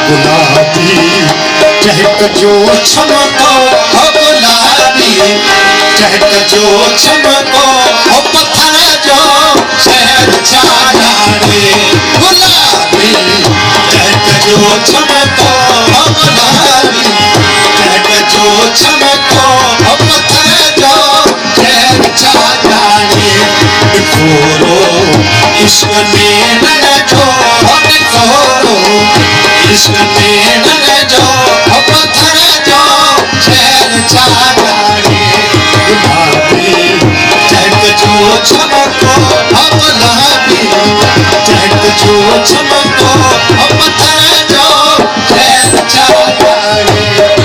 गुलाबी चहक जो चमको हो गुलाबी चहक जो चमको हो पत्थर जो शहर छाया रे गुलाबी चहक जो चमको हो गुलाबी चहक जो चमको हो पत्थर जो शहर छाया रे बिखोरो इश्क में रंग जो बिखोरो इश्क में रंग जो पत्थर जो शहर छाया रे गुलाबी चहक जो चमको हो गुलाबी चहक जो चमको हो पत्थर जो शहर छाया रे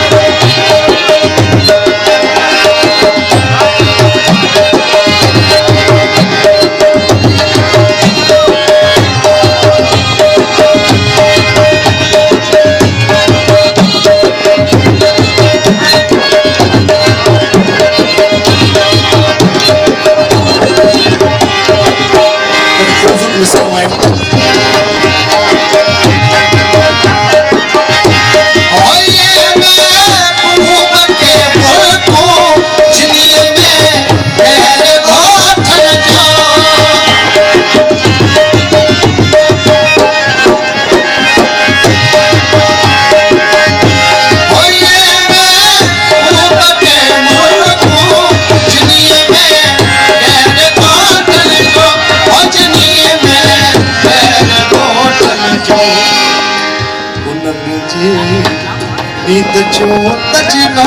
नींद जो तजनो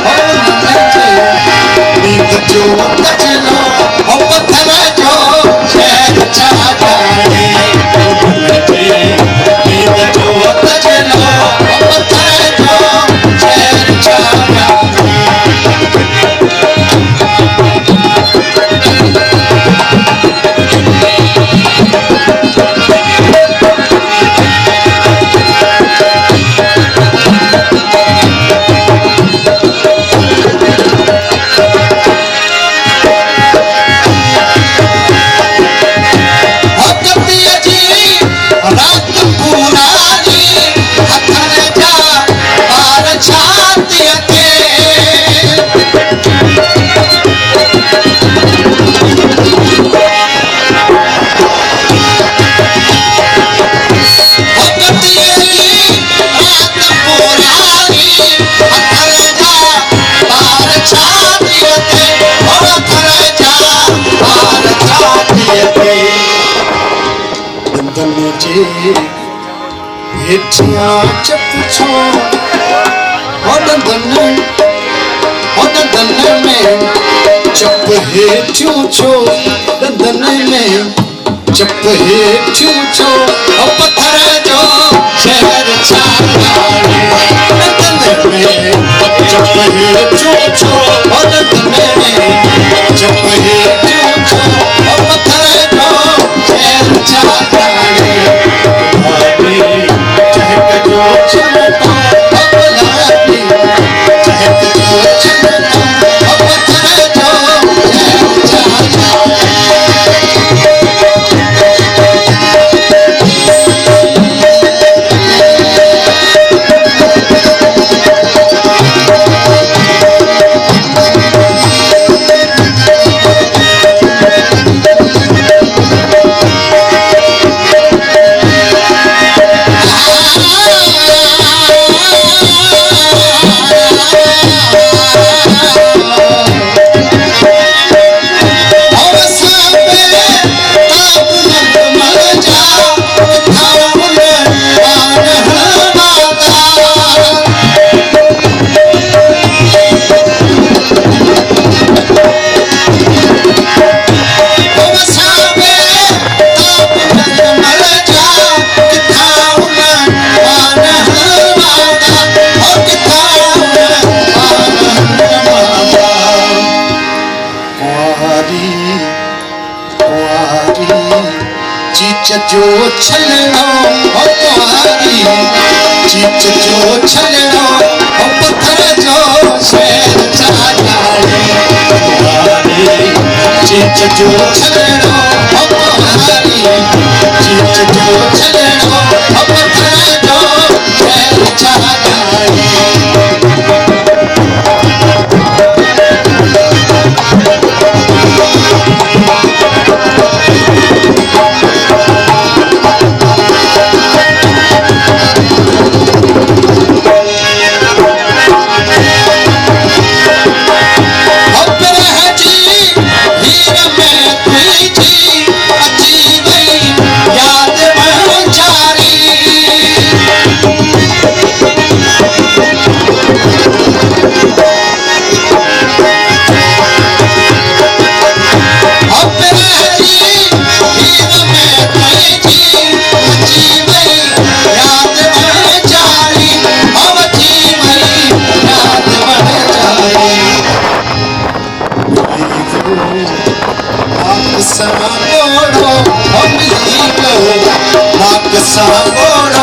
हो नचे नींद जो तजनो हो पत्थर जो शहर छाया रे नचे नींद जो तजनो हो पत्थर जो शहर छाया भेटिया चपुछो हो दन में चप है चूचो दन में चप है चूचो हो पत्थर जो शहर छाया रे दन में चप है चूचो हो दन में चप है चूचो हो पत्थर जो शहर छाया रे चहक जो चमको हो गुलाबी चहक जो चमको हो पत्थर जो शहर छाया जो छलनो हो तुम्हारी चीच जो छलनो हो पत्थर जो शहर छाया रे तुम्हारी चीच चीच जो छलड़ो हमारी चीच जो छलड़ो हम थारो जय छागाई Sangono,